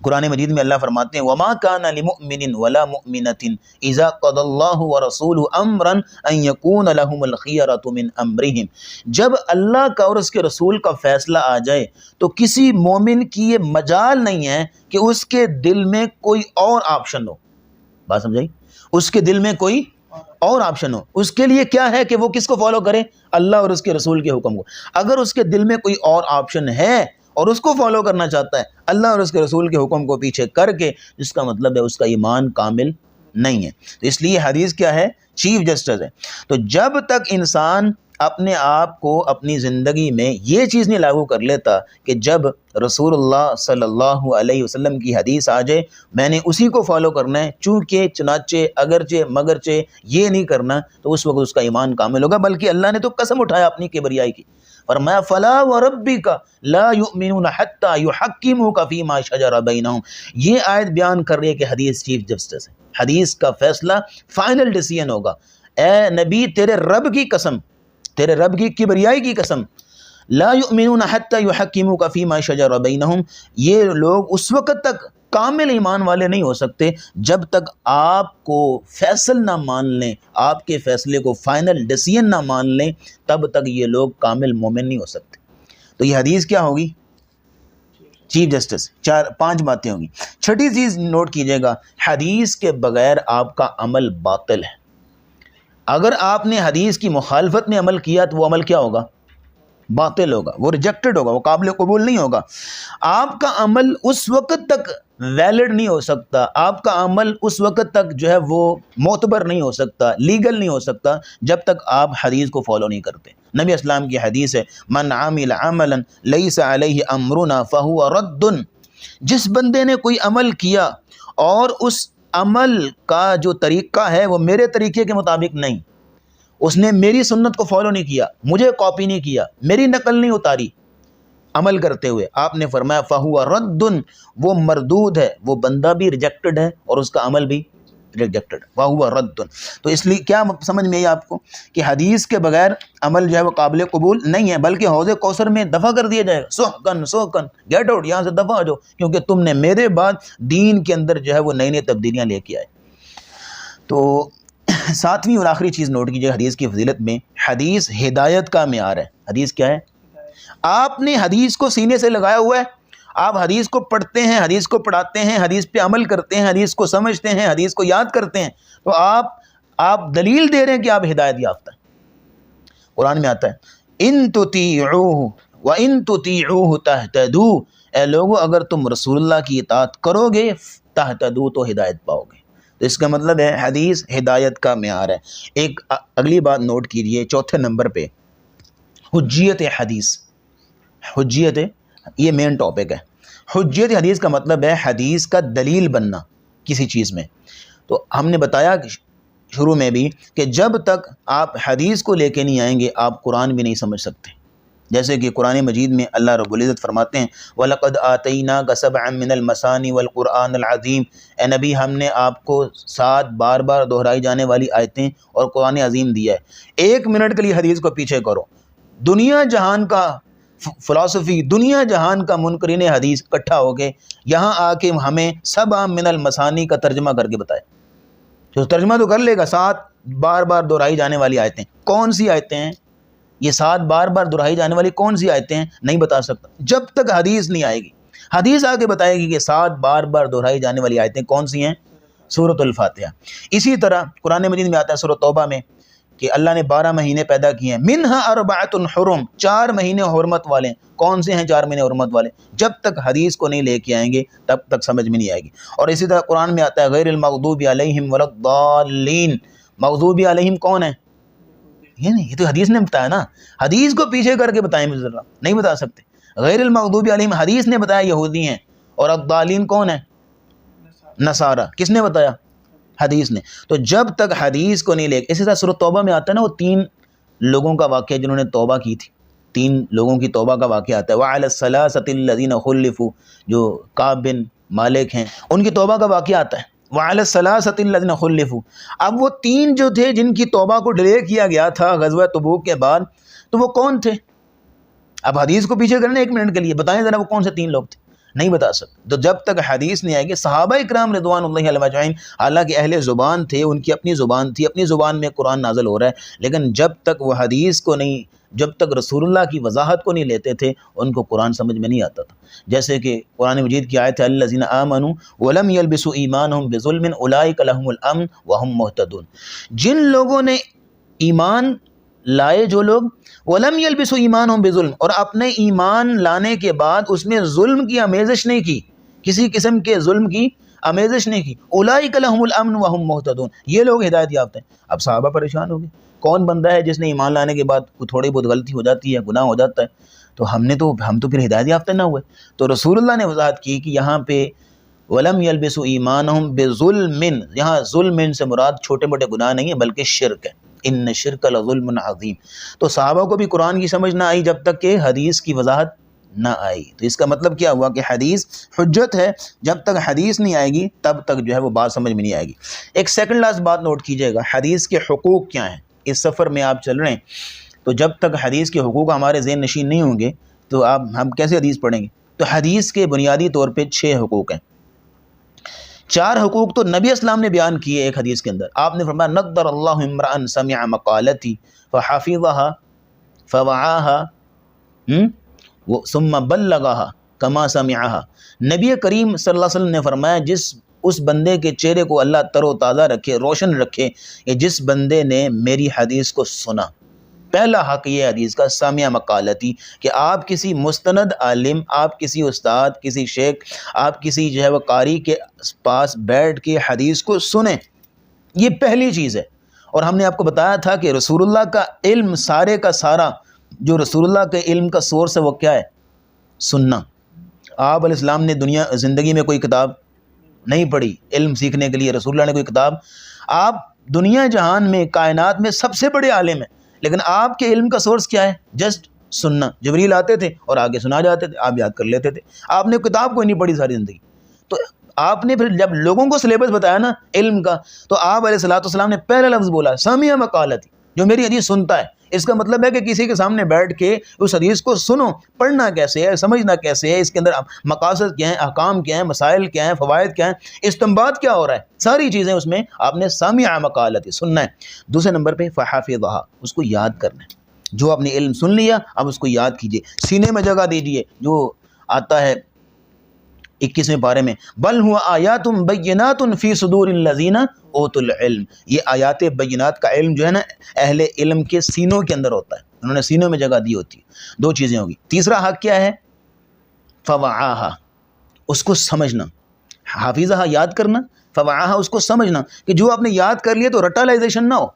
قرآن مجید میں اللہ فرماتے ہیں وَمَا كَانَ لِمُؤْمِنٍ وَلَا مُؤْمِنَةٍ إِذَا قَضَى اللَّهُ وَرَسُولُهُ أَمْرًا أَن يَكُونَ لَهُمُ الْخِيَرَةُ مِنْ أَمْرِهِمْ، جب اللہ کا اور اس کے رسول کا فیصلہ آ جائے تو کسی مومن کی یہ مجال نہیں ہے کہ اس کے دل میں کوئی اور آپشن ہو۔ بات سمجھائی؟ اس کے دل میں کوئی اور آپشن ہو، اس کے لیے کیا ہے کہ وہ کس کو فالو کرے؟ اللہ اور اس کے رسول کے حکم کو۔ اگر اس کے دل میں کوئی اور آپشن ہے اور اس کو فالو کرنا چاہتا ہے اللہ اور اس کے رسول کے حکم کو پیچھے کر کے، جس کا مطلب ہے اس کا ایمان کامل نہیں ہے۔ تو اس لیے حدیث کیا ہے؟ چیف جسٹس ہے۔ تو جب تک انسان اپنے آپ کو اپنی زندگی میں یہ چیز نہیں لاگو کر لیتا کہ جب رسول اللہ صلی اللہ علیہ وسلم کی حدیث آ جائے میں نے اسی کو فالو کرنا ہے، چونکہ چنانچہ اگرچہ مگرچہ یہ نہیں کرنا، تو اس وقت اس کا ایمان کامل ہوگا۔ بلکہ اللہ نے تو قسم اٹھایا اپنی کبریائی کی، فرمایا فلا وربک لا یؤمنون حتی یحکموک فیما شجر بینہم۔ یہ آیت بیان کر رہی ہے کہ حدیث چیف جسٹس ہے، حدیث کا فیصلہ فائنل ڈیسیژن ہوگا۔ اے نبی تیرے رب کی قسم، تیرے رب کی کبریائی کی قسم، لا یؤمنون حتی یحکموک فیما شجر بینہم، یہ لوگ اس وقت تک کامل ایمان والے نہیں ہو سکتے جب تک آپ کو فیصل نہ مان لیں، آپ کے فیصلے کو فائنل ڈیسیژن نہ مان لیں، تب تک یہ لوگ کامل مومن نہیں ہو سکتے۔ تو یہ حدیث کیا ہوگی؟ Chief justice. پانچ باتیں ہوں گی۔ چھٹی چیز نوٹ کیجئے گا، حدیث کے بغیر آپ کا عمل باطل ہے۔ اگر آپ نے حدیث کی مخالفت میں عمل کیا تو وہ عمل کیا ہوگا؟ باطل ہوگا، وہ ریجیکٹڈ ہوگا، وہ قابل قبول نہیں ہوگا۔ آپ کا عمل اس وقت تک ویلڈ نہیں ہو سکتا، آپ کا عمل اس وقت تک جو ہے وہ معتبر نہیں ہو سکتا، لیگل نہیں ہو سکتا جب تک آپ حدیث کو فالو نہیں کرتے۔ نبی اسلام کی حدیث ہے من عمل عملا لیس علیہ امرنا فہو رد، جس بندے نے کوئی عمل کیا اور اس عمل کا جو طریقہ ہے وہ میرے طریقے کے مطابق نہیں، اس نے میری سنت کو فالو نہیں کیا، مجھے کاپی نہیں کیا، میری نقل نہیں اتاری عمل کرتے ہوئے، آپ نے فرمایا فہو رد، وہ مردود ہے، وہ بندہ بھی ریجیکٹڈ ہے اور اس کا عمل بھی ریجیکٹڈ، فہو رد۔ تو اس لیے کیا سمجھ میں آئی آپ کو کہ حدیث کے بغیر عمل جو ہے وہ قابل قبول نہیں ہے، بلکہ حوض کوثر میں دفع کر دیا جائے گا، سحقن سحقن، گیٹ آؤٹ، یہاں سے دفع ہو جاؤ، کیونکہ تم نے میرے بعد دین کے اندر جو ہے وہ نئی نئی تبدیلیاں لے کے آئے۔ تو ساتویں اور آخری چیز نوٹ کیجیے حدیث کی فضیلت میں، حدیث ہدایت کا معیار ہے۔ حدیث کیا ہے؟ آپ نے حدیث کو سینے سے لگایا ہوا ہے، آپ حدیث کو پڑھتے ہیں، حدیث کو پڑھاتے ہیں، حدیث پہ عمل کرتے ہیں، حدیث کو سمجھتے ہیں، حدیث کو یاد کرتے ہیں، تو آپ دلیل دے رہے ہیں کہ آپ ہدایت یافتہ ہیں۔ قرآن میں آتا ہے ان تطیعوہ وان تطیعوہ تہتدوا، اے لوگو اگر تم رسول اللہ کی اطاعت کرو گے تہتدوا تو ہدایت پاؤ گے۔ تو اس کا مطلب ہے حدیث ہدایت کا معیار ہے۔ ایک اگلی بات نوٹ کیجئے چوتھے نمبر پہ، حجیت حدیث۔ حجیت، یہ مین ٹاپک ہے۔ حجیت حدیث کا مطلب ہے حدیث کا دلیل بننا کسی چیز میں۔ تو ہم نے بتایا شروع میں بھی کہ جب تک آپ حدیث کو لے کے نہیں آئیں گے آپ قرآن بھی نہیں سمجھ سکتے۔ جیسے کہ قرآن مجید میں اللہ رب العزت فرماتے ہیں وَلَقَدْ آتَيْنَاكَ سَبْعًا مِّنَ الْمَثَانِي وَالْقُرْآنِ الْعَظِيمِ، اے نبی ہم نے آپ کو 7 بار بار دہرائی جانے والی آیتیں اور قرآن عظیم دیا ہے۔ 1 منٹ کے لیے حدیث کو پیچھے کرو، دنیا جہان کا فلسفی، دنیا جہان کا منکرین حدیث اکٹھا ہو کے یہاں آ کے ہمیں 7 من المثانی کا ترجمہ کر کے بتائے۔ جو ترجمہ تو کر لے گا 7 بار بار دہرائی جانے والی آیتیں کون سی آیتیں ہیں، یہ 7 بار بار دہرائی جانے والی کون سی آیتیں ہیں، نہیں بتا سکتا جب تک حدیث نہیں آئے گی۔ حدیث آ کے بتائے گی کہ 7 بار بار دہرائی جانے والی آیتیں کون سی ہیں، سورۃ الفاتحہ۔ اسی طرح قرآن مجید میں آتا ہے سورۃ توبہ میں کہ اللہ نے 12 مہینے پیدا کیے ہیں، منہا اربعۃ حرم، 4 مہینے حرمت والے ہیں۔ کون سے ہیں 4 مہینے حرمت والے؟ جب تک حدیث کو نہیں لے کے آئیں گے تب تک سمجھ میں نہیں آئے گی۔ اور اسی طرح قرآن میں آتا ہے غیر المغضوب علیہم ولا الضالین، مغضوب علیہم کون ہے؟ یہ تو حدیث نے بتایا نا، حدیث کو پیچھے کر کے بتائیں مجھے ذرا، نہیں بتا سکتے۔ غیر المغضوب علیہم حدیث نے بتایا یہودی ہیں، اور الضالین کون ہے؟ نصارہ۔ کس نے بتایا؟ حدیث نے۔ تو جب تک حدیث کو نہیں لے، اسی طرح سورۃ توبہ میں آتا ہے نا وہ 3 لوگوں کا واقعہ جنہوں نے توبہ کی تھی، 3 لوگوں کی توبہ کا واقعہ آتا ہے، وعلی الثلاثۃ الذین خلفوا، جو کعب بن مالک ہیں ان کی توبہ کا واقعہ آتا ہے، وعلی الثلاثۃ الذین خلفوا۔ اب وہ 3 جو تھے جن کی توبہ کو ڈیلے کیا گیا تھا غزوہ تبوک کے بعد، تو وہ کون تھے؟ اب حدیث کو پیچھے کرنے 1 منٹ کے لیے بتائیں ذرا وہ کون سے 3 لوگ تھے، نہیں بتا سکتے۔ تو جب تک حدیث نہیں آئے گی، صحابہ اکرام رضوان اللہ علیہم اجمعین حالانکہ اہل زبان تھے، ان کی اپنی زبان تھی، اپنی زبان میں قرآن نازل ہو رہا ہے، لیکن جب تک وہ حدیث کو نہیں، جب تک رسول اللہ کی وضاحت کو نہیں لیتے تھے ان کو قرآن سمجھ میں نہیں آتا تھا۔ جیسے کہ قرآن مجید کی آیت ہے الذین آمنوا ولم یلبسوا ایمانہم بظلم اولئک لہم الامن وہم مہتدون، جن لوگوں نے ایمان لائے، جو لوگ ولم یلبسوا ایمانہم بظلم، اور اپنے ایمان لانے کے بعد اس میں ظلم کی آمیزش نہیں کی، کسی قسم کے ظلم کی آمیزش نہیں کی، اولئک لہم الامن وہم مہتدون، یہ لوگ ہدایت یافتہ ہیں۔ اب صحابہ پریشان ہو گئے، کون بندہ ہے جس نے ایمان لانے کے بعد کوئی تھوڑی بہت غلطی ہو جاتی ہے، گناہ ہو جاتا ہے، تو ہم تو پھر ہدایت یافتہ نہ ہوئے۔ تو رسول اللہ نے وضاحت کی کہ یہاں پہ ولم یلبسوا ایمانہم بظلم، یہاں ظلم سے مراد چھوٹے موٹے گناہ نہیں ہے بلکہ شرک ہے، ان شرک لظلم عظیم۔ تو صحابہ کو بھی قرآن کی سمجھ نہ آئی جب تک کہ حدیث کی وضاحت نہ آئی۔ تو اس کا مطلب کیا ہوا کہ حدیث حجت ہے، جب تک حدیث نہیں آئے گی تب تک جو ہے وہ بات سمجھ میں نہیں آئے گی۔ ایک سیکنڈ لاسٹ بات نوٹ کیجئے گا، حدیث کے حقوق کیا ہیں؟ اس سفر میں آپ چل رہے ہیں تو جب تک حدیث کے حقوق ہمارے ذہن نشین نہیں ہوں گے تو ہم کیسے حدیث پڑھیں گے؟ تو حدیث کے بنیادی طور پہ 6 حقوق ہیں۔ 4 حقوق تو نبی اسلام نے بیان کیے ایک حدیث کے اندر، آپ نے فرمایا نضر اللہ امرأ سمع مقالتی فحفظها فوعاها ثم بلغها كما سمعها۔ نبی کریم صلی اللہ علیہ وسلم نے فرمایا جس اس بندے کے چہرے کو اللہ تر و تازہ رکھے، روشن رکھے، کہ جس بندے نے میری حدیث کو سنا۔ پہلا حق یہ حدیث کا سامع مقالتی، کہ آپ کسی مستند عالم، آپ کسی استاد، کسی شیخ، آپ کسی جو ہے وہ قاری کے پاس بیٹھ کے حدیث کو سنیں، یہ پہلی چیز ہے۔ اور ہم نے آپ کو بتایا تھا کہ رسول اللہ کا علم سارے کا سارا، جو رسول اللہ کے علم کا سورس ہے وہ کیا ہے؟ سننا۔ آپ علیہ السلام نے زندگی میں کوئی کتاب نہیں پڑھی علم سیکھنے کے لیے، رسول اللہ نے کوئی کتاب، آپ دنیا جہان میں کائنات میں سب سے بڑے عالم ہیں، لیکن آپ کے علم کا سورس کیا ہے؟ جسٹ سننا۔ جبریل آتے تھے اور آگے سنا جاتے تھے، آپ یاد کر لیتے تھے، آپ نے کتاب کوئی نہیں پڑھی ساری زندگی۔ تو آپ نے پھر جب لوگوں کو سلیبس بتایا نا علم کا، تو آپ علیہ السلام نے پہلا لفظ بولا سامع مقالتی، جو میری حدیث سنتا ہے۔ اس کا مطلب ہے کہ کسی کے سامنے بیٹھ کے اس حدیث کو سنو، پڑھنا کیسے ہے، سمجھنا کیسے ہے، اس کے اندر مقاصد کیا ہیں، احکام کیا ہیں، مسائل کیا ہیں، فوائد کیا ہیں، استنباط کیا ہو رہا ہے، ساری چیزیں اس میں آپ نے سامع مقالتی سننا ہے۔ دوسرے نمبر پہ فحافظھا، اس کو یاد کرنا ہے۔ جو آپ نے علم سن لیا اب اس کو یاد کیجئے، سینے میں جگہ دیجئے، جو آتا ہے 21ویں پارے میں بل ہوا آیات بینات فی صدور الذین اوتوا العلم، یہ آیات بینات کا علم جو ہے نا اہل علم کے سینوں کے اندر ہوتا ہے، انہوں نے سینوں میں جگہ دی ہوتی ہے۔ 2 چیزیں ہوگی۔ تیسرا حق کیا ہے؟ فوعاہا، اس کو سمجھنا، حافظہ یاد کرنا، فوعاہا اس کو سمجھنا، کہ جو آپ نے یاد کر لیا تو رٹالائزیشن نہ ہو،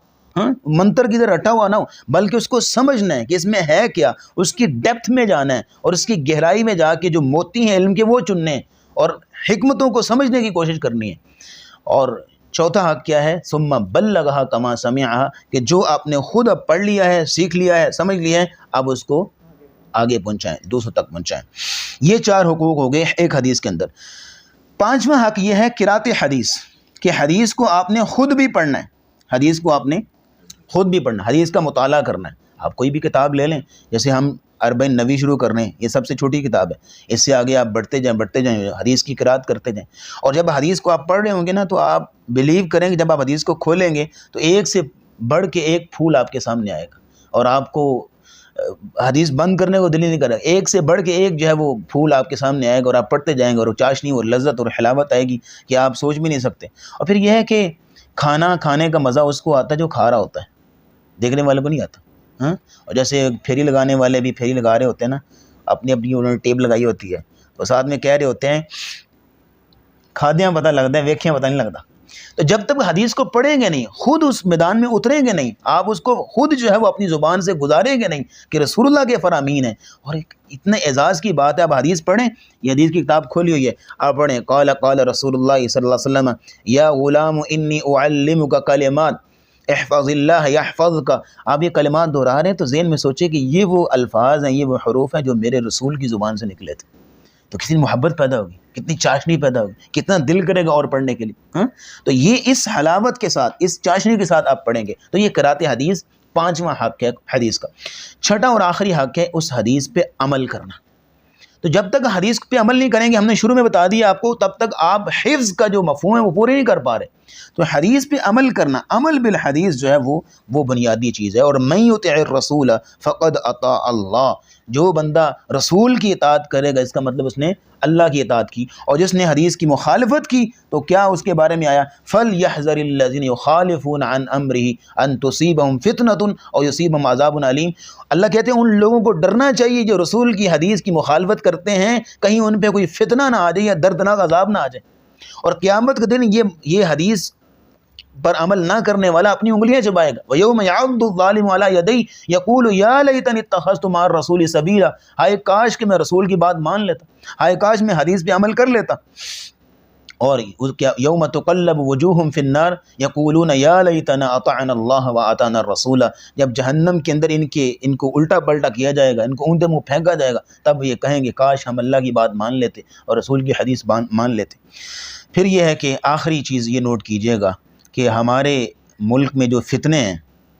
منتر کی طرح رٹا ہوا نہ ہو، بلکہ اس کو سمجھنا ہے کہ اس میں ہے کیا، اس کی ڈیپتھ میں جانا ہے اور اس کی گہرائی میں جا کے جو موتی ہیں علم کے وہ چننے ہیں اور حکمتوں کو سمجھنے کی کوشش کرنی ہے۔ اور چوتھا حق کیا ہے؟ ثم بلغھا کما سمعھا، کہ جو آپ نے خود اب پڑھ لیا ہے، سیکھ لیا ہے، سمجھ لیا ہے، اب اس کو آگے پہنچائیں، دوسروں تک پہنچائیں۔ یہ 4 حقوق ہو گئے ایک حدیث کے اندر۔ 5واں حق یہ ہے قراءت حدیث، کہ حدیث کو آپ نے خود بھی پڑھنا ہے، حدیث کو آپ نے خود بھی پڑھنا، حدیث کا مطالعہ کرنا ہے۔ آپ کوئی بھی کتاب لے لیں، جیسے ہم 40 نوی شروع کر رہے ہیں، یہ سب سے چھوٹی کتاب ہے، اس سے آگے آپ بڑھتے جائیں حدیث کی قرات کرتے جائیں، اور جب حدیث کو آپ پڑھ رہے ہوں گے نا تو آپ بلیو کریں گے، جب آپ حدیث کو کھولیں گے تو ایک سے بڑھ کے ایک پھول آپ کے سامنے آئے گا، اور آپ کو حدیث بند کرنے کو دل ہی نہیں کرے گا، ایک سے بڑھ کے ایک جو ہے وہ پھول آپ کے سامنے آئے گا، اور آپ پڑھتے جائیں گے، اور چاشنی اور لذت اور حلاوت آئے گی کہ آپ سوچ بھی نہیں سکتے۔ اور پھر یہ ہے کہ کھانا کھانے کا مزہ اس کو آتا ہے جو کھا رہا ہوتا ہے، دیکھنے والے کو نہیں آتا۔ ہاں، اور جیسے پھیری لگانے والے بھی پھیری لگا رہے ہوتے ہیں نا، اپنی انہوں نے ٹیپ لگائی ہوتی ہے، تو ساتھ میں کہہ رہے ہوتے ہیں کھادیاں پتہ لگتا ہے، ویکھیاں پتہ نہیں لگتا۔ تو جب تک حدیث کو پڑھیں گے نہیں، خود اس میدان میں اتریں گے نہیں، آپ اس کو خود جو ہے وہ اپنی زبان سے گزاریں گے نہیں کہ رسول اللہ کے فرامین ہیں، اور اتنے اعزاز کی بات ہے، آپ حدیث پڑھیں، یہ حدیث کی کتاب کھولی ہوئی ہے، آپ پڑھیں قال قال رسول اللہ صلی اللہ علیہ وسلم یا غلام انی اعلمک کلمات احفظ اللہ یحفظک، آپ یہ کلمات دہرا رہے ہیں تو ذہن میں سوچیں کہ یہ وہ الفاظ ہیں، یہ وہ حروف ہیں جو میرے رسول کی زبان سے نکلے تھے، تو کتنی محبت پیدا ہوگی، کتنی چاشنی پیدا ہوگی، کتنا دل کرے گا اور پڑھنے کے لیے۔ تو یہ اس حلاوت کے ساتھ، اس چاشنی کے ساتھ آپ پڑھیں گے، تو یہ قرات حدیث 5واں حق ہے حدیث کا۔ چھٹا اور آخری حق ہے اس حدیث پہ عمل کرنا۔ تو جب تک حدیث پہ عمل نہیں کریں گے، ہم نے شروع میں بتا دیا آپ کو، تب تک آپ حفظ کا جو مفہوم ہے وہ پورے نہیں کر پا رہے۔ تو حدیث پہ عمل کرنا، عمل بالحدیث جو ہے وہ بنیادی چیز ہے۔ اور من یطع الرسول فقد اطاع اللہ، جو بندہ رسول کی اطاعت کرے گا، اس کا مطلب اس نے اللہ کی اطاعت کی، اور جس نے حدیث کی مخالفت کی تو کیا اس کے بارے میں آیا فَلْيَحْذَرِ الَّذِينَ يُخَالِفُونَ عَنْ أَمْرِهِ أَن تُصِيبَهُمْ فِتْنَةٌ أَوْ يُصِيبَهُمْ عَذَابٌ أَلِيمٌ۔ اللہ کہتے ہیں ان لوگوں کو ڈرنا چاہیے جو رسول کی حدیث کی مخالفت کرتے ہیں، کہیں ان پہ کوئی فتنہ نہ آ جائے یا دردناک عذاب نہ آ جائے۔ اور قیامت کے دن یہ حدیث پر عمل نہ کرنے والا اپنی انگلیاں چبائے گا۔ وَيَوْمَ يَعَضُّ الظَّالِمُ عَلَىٰ يَدَيْهِ يَقُولُ يَا لَيْتَنِي اتَّخَذْتُ مَعَ الرَّسُولِ سَبِيلًا، ہائے کاش کہ میں رسول کی بات مان لیتا، ہائے کاش میں حدیث پہ عمل کر لیتا۔ اور یوم تقلب وجوہہم فی النار یقولون یا لیتنا اطعنا اللہ واطعنا الرسول، جب جہنم کے اندر ان کو الٹا پلٹا کیا جائے گا، ان کو اوندا منہ پھینکا جائے گا، تب یہ کہیں گے کاش ہم اللہ کی بات مان لیتے اور رسول کی حدیث مان لیتے۔ پھر یہ ہے کہ آخری چیز یہ نوٹ کیجئے گا کہ ہمارے ملک میں جو فتنے ہیں،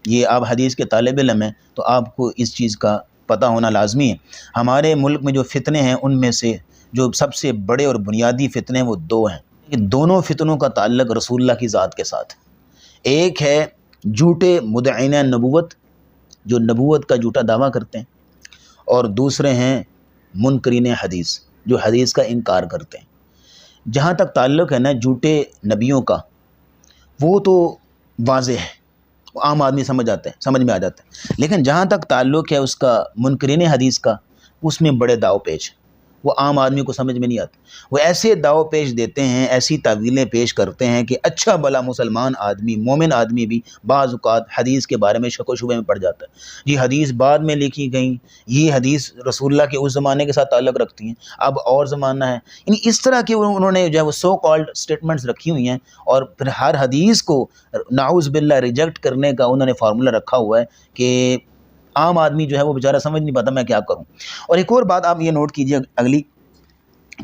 یہ آپ حدیث کے طالب علم ہیں تو آپ کو اس چیز کا پتہ ہونا لازمی ہے۔ ہمارے ملک میں جو فتنے ہیں ان میں سے جو سب سے بڑے اور بنیادی فتنے وہ دو ہیں، یہ دونوں فتنوں کا تعلق رسول اللہ کی ذات کے ساتھ۔ ایک ہے جھوٹے مدعین نبوت جو نبوت کا جھوٹا دعویٰ کرتے ہیں، اور دوسرے ہیں منکرین حدیث جو حدیث کا انکار کرتے ہیں۔ جہاں تک تعلق ہے نا جھوٹے نبیوں کا، وہ تو واضح ہے، وہ عام آدمی سمجھ میں آ جاتا ہے، لیکن جہاں تک تعلق ہے اس کا منکرین حدیث کا، اس میں بڑے داؤ پیچ، وہ عام آدمی کو سمجھ میں نہیں آتا۔ وہ ایسے داؤ پیش دیتے ہیں، ایسی تعویلیں پیش کرتے ہیں کہ اچھا بھلا مسلمان آدمی، مومن آدمی بھی بعض اوقات حدیث کے بارے میں شک و شبے میں پڑ جاتا ہے۔ یہ حدیث بعد میں لکھی گئیں، یہ حدیث رسول اللہ کے اس زمانے کے ساتھ تعلق رکھتی ہیں، اب اور زمانہ ہے، یعنی اس طرح کے انہوں نے جو ہے وہ سو کالڈ سٹیٹمنٹس رکھی ہوئی ہیں، اور پھر ہر حدیث کو نعوذ باللہ ریجیکٹ کرنے کا انہوں نے فارمولہ رکھا ہوا ہے کہ عام آدمی جو ہے وہ بیچارہ سمجھ نہیں پاتا میں کیا کروں۔ اور ایک اور بات آپ یہ نوٹ کیجیے اگلی،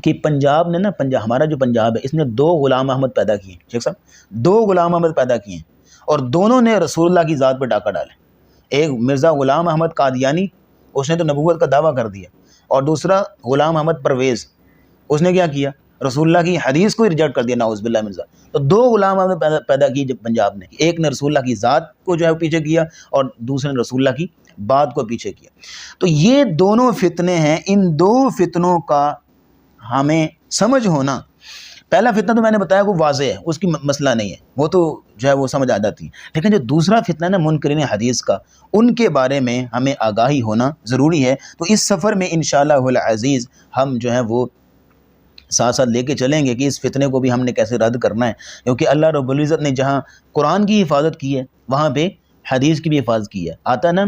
کہ پنجاب نے نا ہمارا جو پنجاب ہے اس نے 2 غلام احمد پیدا کیے، شیخ صاحب 2 غلام احمد پیدا کیے ہیں، اور دونوں نے رسول اللہ کی ذات پہ ڈاکہ ڈالے۔ ایک مرزا غلام احمد قادیانی، اس نے تو نبوت کا دعویٰ کر دیا، اور دوسرا غلام احمد پرویز، اس نے کیا کیا، رسول اللہ کی حدیث کو ریجیکٹ کر دیا، نعوذ باللہ مرزا۔ تو 2 غلام احمد پیدا کیے جب پنجاب نے، ایک نے رسول اللہ کی ذات کو جو ہے پیچھے کیا، اور دوسرے نے رسول اللہ کی بات کو پیچھے کیا۔ تو یہ دونوں فتنے ہیں، ان 2 فتنوں کا ہمیں سمجھ ہونا۔ پہلا فتنہ تو میں نے بتایا وہ واضح ہے، اس کی مسئلہ نہیں ہے، وہ تو جو ہے وہ سمجھ آ جاتی ہے، لیکن جو دوسرا فتنہ ہے نا منکرین حدیث کا، ان کے بارے میں ہمیں آگاہی ہونا ضروری ہے۔ تو اس سفر میں انشاءاللہ العزیز ہم جو ہے وہ ساتھ ساتھ لے کے چلیں گے کہ اس فتنے کو بھی ہم نے کیسے رد کرنا ہے، کیونکہ اللہ رب العزت نے جہاں قرآن کی حفاظت کی ہے وہاں پہ حدیث کی بھی حفاظت کی ہے۔ آتا نا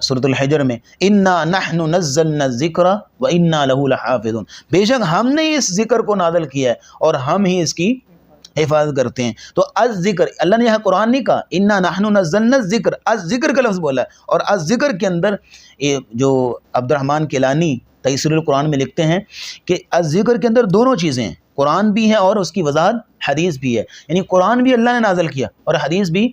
سورۃ الحجر میں انا نحن نزلنا الذکر وانا له لحافظون، بے شک ہم نے اس ذکر کو نازل کیا ہے اور ہم ہی اس کی حفاظت کرتے ہیں۔ تو الذکر، اللہ نے یہاں قرآن نہیں کہا انا نحن نزلنا الذکر، الذکر کا لفظ بولا ہے، اور الذکر کے اندر جو عبد الرحمن کیلانی تیسیر القرآن میں لکھتے ہیں کہ الذکر کے اندر دونوں چیزیں ہیں، قرآن بھی ہے اور اس کی وضاحت حدیث بھی ہے، یعنی قرآن بھی اللہ نے نازل کیا اور حدیث بھی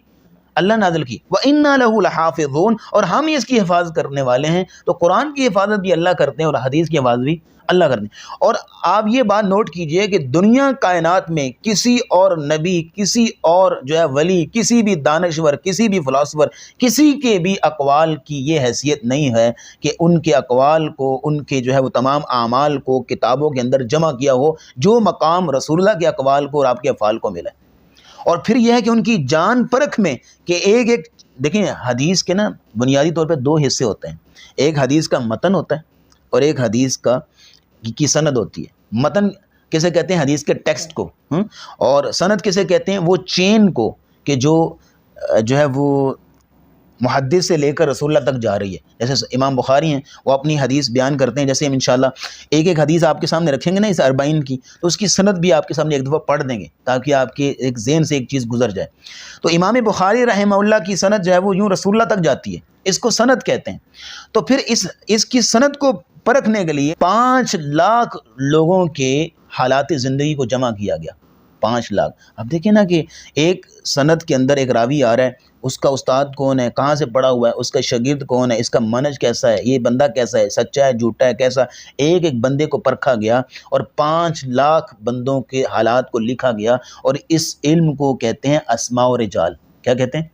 اللہ نازل کی، وَإِنَّا لَهُ لَحَافِظُونَ، اور ہم اس کی حفاظت کرنے والے ہیں۔ تو قرآن کی حفاظت بھی اللہ کرتے ہیں اور حدیث کی حفاظت بھی اللہ کرتے ہیں۔ اور آپ یہ بات نوٹ کیجئے کہ دنیا کائنات میں کسی اور نبی، کسی اور جو ہے ولی، کسی بھی دانشور، کسی بھی فلاسفر، کسی کے بھی اقوال کی یہ حیثیت نہیں ہے کہ ان کے اقوال کو، ان کے جو ہے وہ تمام اعمال کو کتابوں کے اندر جمع کیا ہو جو مقام رسول اللہ کے اقوال کو اور آپ کے افعال کو ملا ہے۔ اور پھر یہ ہے کہ ان کی جان پرکھ میں کہ ایک ایک، دیکھیں حدیث کے نا بنیادی طور پہ دو حصے ہوتے ہیں، ایک حدیث کا متن ہوتا ہے اور ایک حدیث کی سند ہوتی ہے۔ متن کسے کہتے ہیں؟ حدیث کے ٹیکسٹ کو، اور سند کسے کہتے ہیں؟ وہ چین کو کہ جو ہے وہ محدث سے لے کر رسول اللہ تک جا رہی ہے۔ جیسے امام بخاری ہیں، وہ اپنی حدیث بیان کرتے ہیں، جیسے ہم انشاءاللہ ایک ایک حدیث آپ کے سامنے رکھیں گے نا اس 40 کی، تو اس کی سند بھی آپ کے سامنے ایک دفعہ پڑھ دیں گے تاکہ آپ کے ایک ذہن سے ایک چیز گزر جائے۔ تو امام بخاری رحمہ اللہ کی سند جو ہے وہ یوں رسول اللہ تک جاتی ہے، اس کو سند کہتے ہیں۔ تو پھر اس کی سند کو پرکھنے کے لیے 5 لاکھ لوگوں کے حالات زندگی کو جمع کیا گیا، 5 لاکھ۔ اب دیکھیں نا کہ ایک سند کے اندر ایک راوی آ رہا ہے، اس کا استاد کون ہے، کہاں سے پڑھا ہوا ہے، اس کا شاگرد کون ہے، اس کا منہج کیسا ہے، یہ بندہ کیسا ہے، سچا ہے جھوٹا ہے کیسا، ایک ایک بندے کو پرکھا گیا اور 5 لاکھ بندوں کے حالات کو لکھا گیا۔ اور اس علم کو کہتے ہیں اسماء و رجال۔ کیا کہتے ہیں؟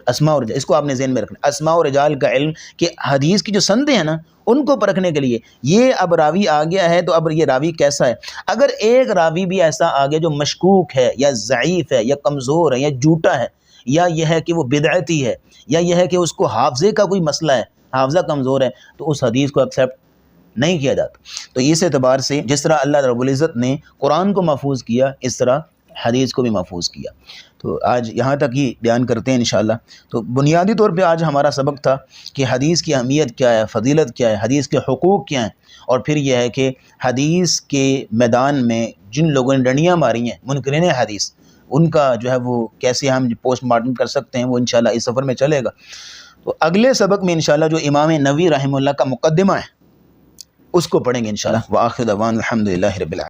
اسماء و رجال۔ اس کو آپ نے ذہن میں رکھنا، اسماء و رجال کا علم، کہ حدیث کی جو سندیں ہیں نا ان کو پرکھنے کے لیے یہ اب راوی آ گیا ہے، تو اب یہ راوی کیسا ہے۔ اگر ایک راوی بھی ایسا آ گیا جو مشکوک ہے یا ضعیف ہے یا کمزور ہے یا جھوٹا ہے، یا یہ ہے کہ وہ بدعتی ہے، یا یہ ہے کہ اس کو حافظے کا کوئی مسئلہ ہے، حافظہ کمزور ہے، تو اس حدیث کو ایکسیپٹ نہیں کیا جاتا۔ تو اس اعتبار سے جس طرح اللہ رب العزت نے قرآن کو محفوظ کیا، اس طرح حدیث کو بھی محفوظ کیا۔ تو آج یہاں تک ہی بیان کرتے ہیں انشاءاللہ۔ تو بنیادی طور پہ آج ہمارا سبق تھا کہ حدیث کی اہمیت کیا ہے، فضیلت کیا ہے، حدیث کے حقوق کیا ہیں، اور پھر یہ ہے کہ حدیث کے میدان میں جن لوگوں نے ڈنڈیاں ماری ہیں، منکرین حدیث، ان کا جو ہے وہ کیسے ہم پوسٹ مارٹم کر سکتے ہیں، وہ انشاءاللہ اس سفر میں چلے گا۔ تو اگلے سبق میں انشاءاللہ جو امام نووی رحمہ اللہ کا مقدمہ ہے اس کو پڑھیں گے انشاءاللہ۔ وآخر دعوانا الحمدللہ رب العالمین۔